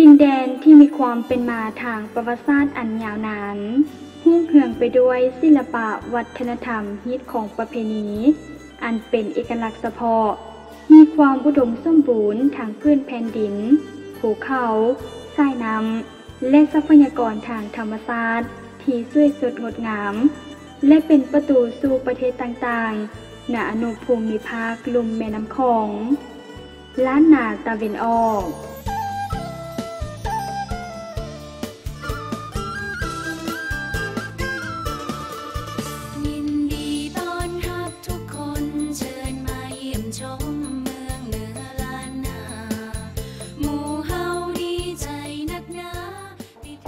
นแดนที่มีความเป็นมาทางประวัติศาสตร์อันยาวนานรุ่งเรืองไปด้วยศิลปะวัฒนธรรมฮิตของประเพณีอันเป็นเอกลักษณ์เฉพาะมีความอุดมสมบูรณ์ทางพื้นแผ่นดินภูเขาสายน้ำและทรัพยากรทางธรรมชาติที่สวยสดงดงามและเป็นประตูสู่ประเทศต่างๆณอนุภูมิภาคลุ่มแม่น้ำคองล้านนาตะวันออก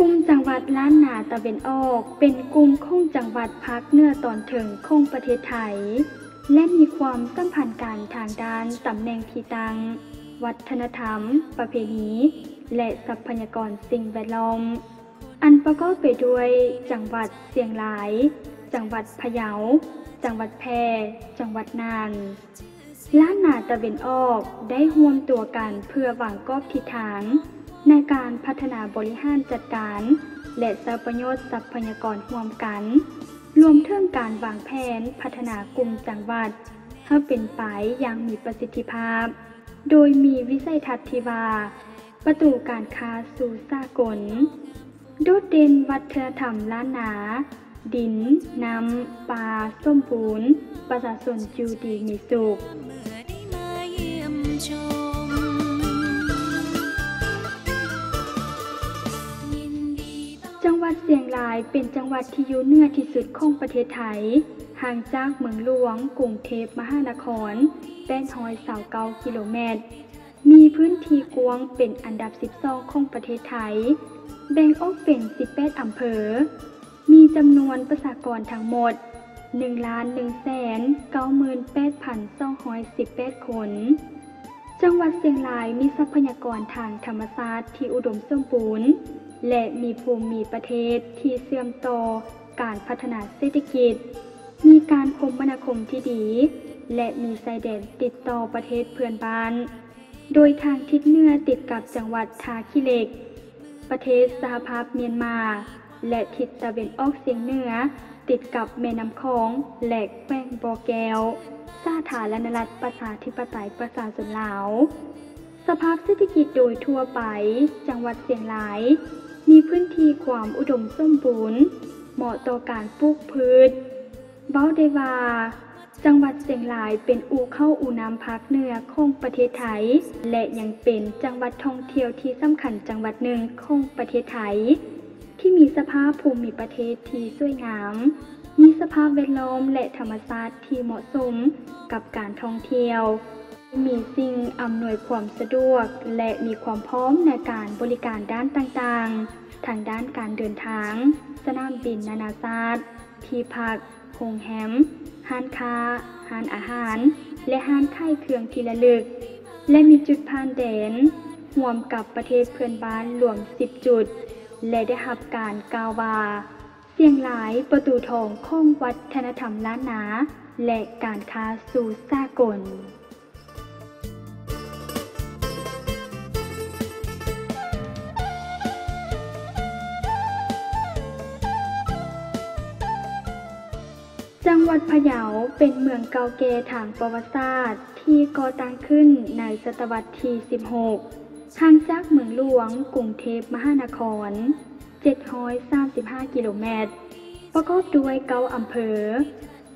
กลุ่มจังหวัดล้านนาตะวันออกเป็นกลุ่มของจังหวัดภาคเหนือตอนถึงของประเทศไทยและมีความสัมพันธ์กันทางด้านตำแหน่งที่ตั้งวัฒนธรรมประเพณีและทรัพยากรสิ่งแวดล้อมอันประกอบไปด้วยจังหวัดเชียงรายจังหวัดพะเยาจังหวัดแพร่จังหวัดน่านล้านนาตะวันออกได้ร่วมตัวกันเพื่อวางกรอบทิศทางในการพัฒนาบริหารจัดการและใช้ประโยชน์ทรัพยากรร่วมกันรวมถึงการวางแผนพัฒนากลุ่มจังหวัดให้เป็นไปอย่างมีประสิทธิภาพโดยมีวิสัยทัศน์ที่ว่าประตูการค้าสู่สากลโดดเด่นวัฒนธรรมล้านนาดินน้ำป่าสมบูรณ์ประชาชนอยู่ดีมีสุขจังหวัดเชียงรายเป็นจังหวัดที่อยู่เหนือที่สุดของประเทศไทยห่างจากเมืองหลวงกรุงเทพมหานคร829กิโลเมตรมีพื้นที่กว้างเป็นอันดับ12ของประเทศไทยแบ่งออกเป็น18อำเภอมีจำนวนประชากรทั้งหมด 1,198,218 คนจังหวัดเชียงรายมีทรัพยากรทางธรรมชาติที่อุดมสมบูรณ์และมีภูมิประเทศที่เชื่อมต่อการพัฒนาเศรษฐกิจมีการคมนาคมที่ดีและมีชายแดนติดต่อประเทศเพื่อนบ้านโดยทางทิศเหนือติดกับจังหวัดท่าขี้เหล็กประเทศสหภาพเมียนมาและทิศตะวันออกเฉียงเหนือติดกับแม่น้ำคองและแขวงบ่อแก้วสาธารณรัฐประชาธิปไตยประชาชนลาวสภาพเศรษฐกิจโดยทั่วไปจังหวัดเชียงรายมีพื้นที่ความอุดมสมบูรณ์เหมาะต่อการปลูกพืชเว้าได้ว่าจังหวัดเชียงรายเป็นอู่เข้าอู่น้ำภาคเหนือของประเทศไทยและยังเป็นจังหวัดท่องเที่ยวที่สำคัญจังหวัดหนึ่งของประเทศไทยที่มีสภาพภูมิประเทศที่สวยงามมีสภาพแวดล้อมและธรรมชาติที่เหมาะสมกับการท่องเที่ยวมีสิ่งอำนวยความสะดวกและมีความพร้อมในการบริการด้านต่างๆทางด้านการเดินทางสนามบินนานาชาติที่พักโรงแรมห้างค้าร้านอาหารและร้านขายเครื่องที่ระลึกและมีจุดผ่านแดนร่วมกับประเทศเพื่อนบ้านรวม10จุดและได้รับการกล่าวว่าเชียงรายประตูทองของวัฒนธรรมล้านนาและการค้าสู่สากลจังหวัดพะเยาเป็นเมืองเก่าแก่ทางประวัติศาสตร์ที่ก่อตั้งขึ้นในศตวรรษที่16ห่างจากเมืองหลวงกรุงเทพมหานคร735กิโลเมตรประกอบด้วย9อำเภอ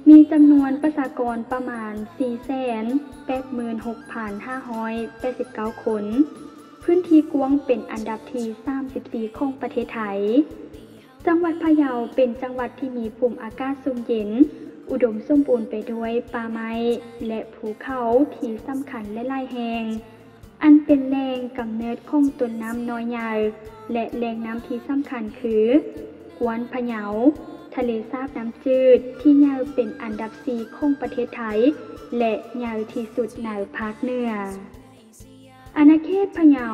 มีจำนวนประชากรประมาณ 486,589 คนพื้นที่กว้างเป็นอันดับที่34ของประเทศไทยจังหวัดพะเยาเป็นจังหวัดที่มีภูมิอากาศชุ่มเย็นอุดมสมบูรณ์ไปด้วยป่าไม้และภูเขาที่สำคัญและหลายแห่งอันเป็นแหล่งกำเนิดของต้นน้ำน้อยใหญ่และแหล่งน้ำที่สำคัญคือกวนพะเยาทะเลสาบน้ำจืดที่ยาวเป็นอันดับ4ของประเทศไทยและยาวที่สุดในภาคเหนืออาณาเขตพะเยา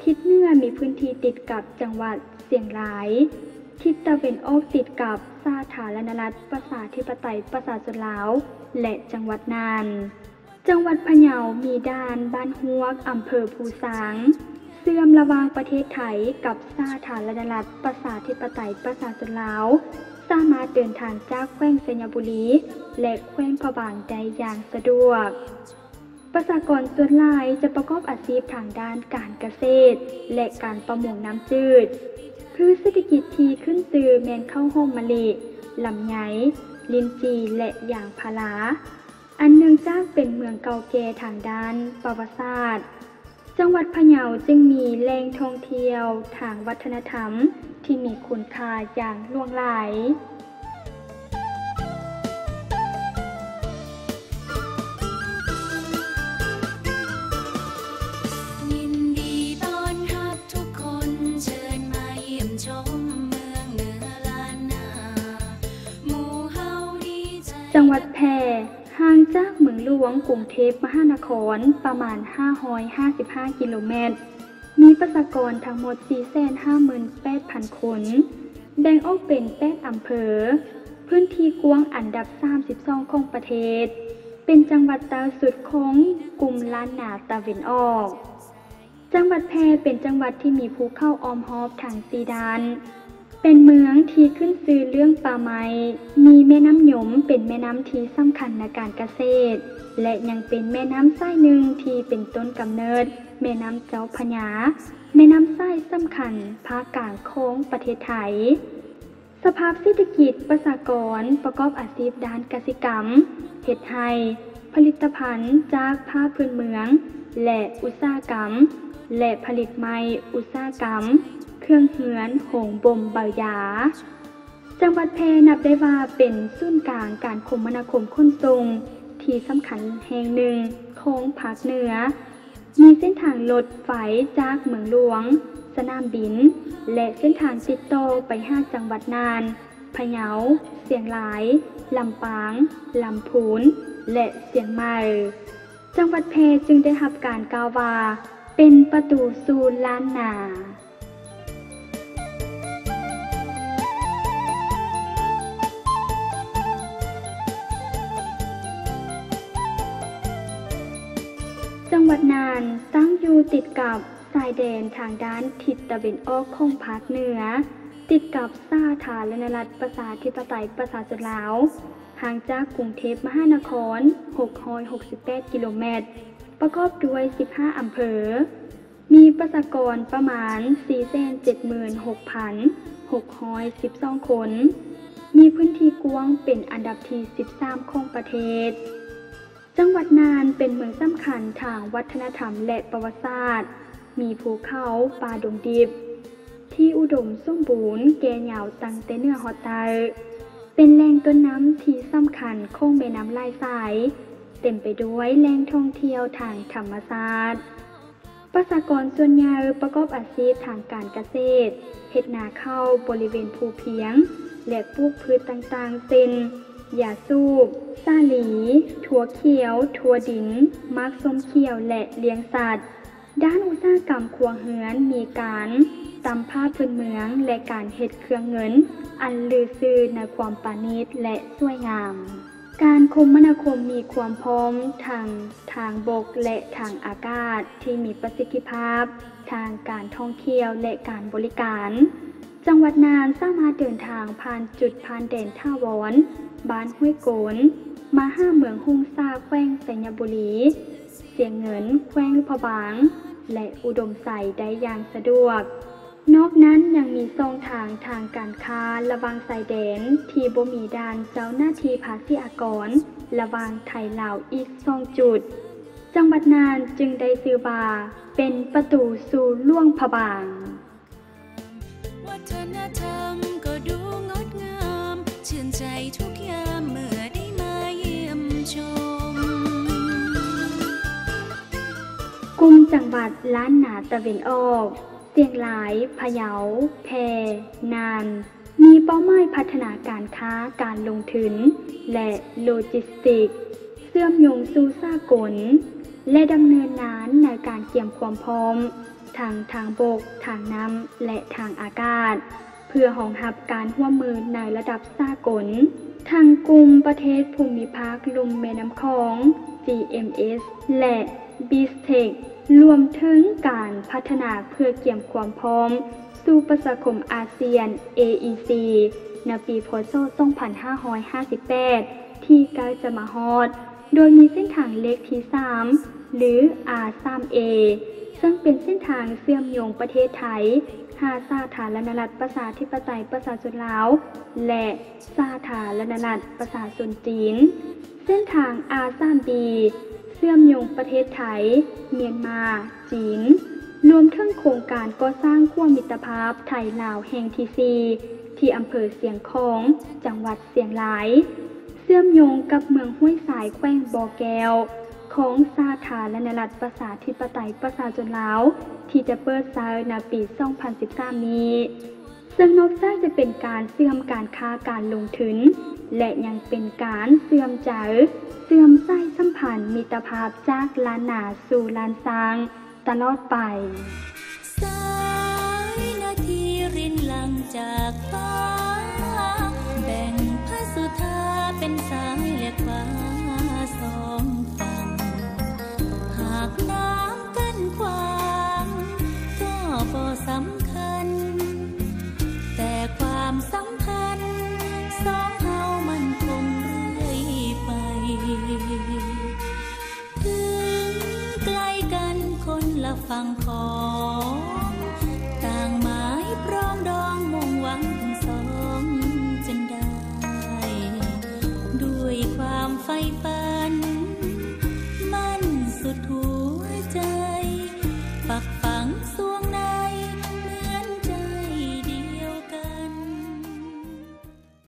ทิศเหนือมีพื้นที่ติดกับจังหวัดเชียงรายทิศตะวันออกติดกับสาธารณรัฐประชาธิปไตยประชาชนลาวและจังหวัดน่านจังหวัดพะเยามีด่านบ้านฮวกอำเภอภูซาง เสื่อมระหว่างประเทศไทยกับสาธารณรัฐประชาธิปไตยประชาชนลาวสามารถเดินทางจากแขวงสัญบุรีและแขวงพะบางได้อย่างสะดวกประชากรส่วนหลายจะประกอบอาชีพทางด้านการเกษตรและการประมงน้ำจืดพืชเศรษฐกิจที่ขึ้นชื่อแม่นข้าวหอมมะลิลำไยลิ้นจี่และยางพาราอันเนื่องจากเป็นเมืองเก่าแก่ทางด้านประวัติศาสตร์จังหวัดพะเยาจึงมีแหล่งท่องเที่ยวทางวัฒนธรรมที่มีคุณค่าอย่างล่วงหลายจังหวัดแพร่ห่างจากเมืองหลวงกรุงเทพมหานครประมาณ555กิโลเมตรมีประชากรทั้งหมด 458,000 คนแบ่งออกเป็น8อำเภอพื้นที่กว้างอันดับ32ของประเทศเป็นจังหวัดตาสุดของกลุ่มล้านนาตะวันออกจังหวัดแพร่เป็นจังหวัดที่มีภูเขาอ้อมรอบทาง4ด้านเป็นเมืองที่ขึ้นชื่อเรื่องป่าไม้มีแม่น้ำหยมเป็นแม่น้ำที่สำคัญในการเกษตรและยังเป็นแม่น้ำสายหนึ่งที่เป็นต้นกำเนิดแม่น้ำเจ้าพระยาแม่น้ำสายสำคัญภาคกลางของประเทศไทยสภาพเศรษฐกิจประชากรประกอบอาชีพด้านกสิกรรมเฮ็ดไร่ผลิตภัณฑ์จากผ้าพื้นเมืองและอุตสาหกรรมและผลิตไม้อุตสาหกรรมเครื่องเหือนโหงบ่มเบายาจังหวัดแพร่นับได้ว่าเป็นศูนย์กลางการคมนาคมขนส่งที่สำคัญแห่งหนึ่งของภาคเหนือมีเส้นทางรถไฟจากเมืองหลวงสนามบินและเส้นทางติดต่อไป5จังหวัดน่านพะเยาเชียงรายลำปางลำพูนและเชียงใหม่จังหวัดแพร่จึงได้รับการกล่าวว่าเป็นประตูสู่ล้านนาจังหวัดน่านตั้งอยู่ติดกับชายแดนทางด้านทิศตะวันออกของภาคเหนือติดกับสาธารณรัฐประชาธิปไตยประชาชนลาวห่างจากกรุงเทพมหานคร668กิโลเมตรประกอบด้วย15อำเภอมีประชากรประมาณ 476,612 คนมีพื้นที่กว้างเป็นอันดับที่13ของประเทศจังหวัดน่านเป็นเมืองสำคัญทางวัฒนธรรมและประวัติศาสตร์มีภูเขาป่าดงดิบที่อุดมสมบูรณ์แก่ยาวตั้งแต่เหนือฮอดใต้เป็นแหล่งต้นน้ำที่สำคัญของแม่น้ำหลายสายเต็มไปด้วยแหล่งท่องเที่ยวทางธรรมชาติประชากรส่วนใหญ่ประกอบอาชีพทางการเกษตรเฮ็ดนาข้าวบริเวณภูเพียงและปลูกพืชต่างๆเช่นยาสูบสาลีถั่วเขียวถั่วดินมักส้มเขียวและเลี้ยงสัตว์ด้านอุตสาหกรรมครัวเรือนมีการตำผ้าพื้นเมืองและการเฮ็ดเครื่องเงินอันลือชื่อในความประณีตและสวยงามการคมนาคมมีความพร้อมทางบกและทางอากาศที่มีประสิทธิภาพทางการท่องเที่ยวและการบริการจังหวัดน่านสามารถเดินทางผ่านจุดผ่านแดนท่าวรบ้านห้วยโกนมา5เมืองฮงซาแขวงสัญบุรีเสียงเงินแขวงพะบางและอุดมใส่ได้อย่างสะดวกนอกนั้นยังมีช่องทางการค้าระหว่างชายแดนที่บ่มีด่านเจ้าหน้าที่ภาษีอากรระหว่างไทยลาวอีก2จุดจังหวัดน่านจึงได้ชื่อว่าเป็นประตูสู่ล่วงพะบางวัฒนธรรมก็ดูงดงามชื่นใจทุกยามเมื่อได้มาเยี่ยมชมกลุ่มจังหวัดล้านนาตะวันออกเชียงรายพะเยาแพร่น่านมีเป้าหมายพัฒนาการค้าการลงทุนและโลจิสติกส์เชื่อมโยงสู่สากลและดำเนินงานในการเตรียมความพร้อมทางบกทางน้ำและทางอากาศเพื่อรองรับการร่วมมือในระดับสากล ทางกลุ่มประเทศภูมิภาคลุ่มแม่น้ำคอง GMS และ BISTEC รวมถึงการพัฒนาเพื่อเกี่ยมความพร้อมสู่ประชาคมอาเซียน AEC ในปีพ.ศ. 2558 ที่ใกล้จะมาฮอดโดยมีเส้นทางเล็กที่ 3 หรือ R3A ซึ่งเป็นเส้นทางเชื่อมโยงประเทศไทยหาสาธารณรัฐประชาธิปไตยประชาชนลาวและสาธารณรัฐประชาชนจีนเส้นทาง R3B เชื่อมโยงประเทศไทยเมียนมาจีนรวมทั้งโครงการก่อสร้างขั้วมิตรภาพไทยลาวแห่งที่ 4 ที่อำเภอเสียงของจังหวัดเชียงรายเชื่อมโยงกับเมืองห้วยสายแขวงบ่อแก้วของสาธารณรัฐประชาธิปไตยประชาชนลาวที่จะเปิดใช้ในปี 2013 นี้ซึ่งนอกจากจะเป็นการเชื่อมการค้าการลงทุนและยังเป็นการเชื่อมใจเชื่อมสายสัมพันธ์มิตรภาพจากล้านนาสู่ล้านซางตลอดไปสายนาทีรินหลังจากฟ้าแบ่งพระสุธาเป็นสาย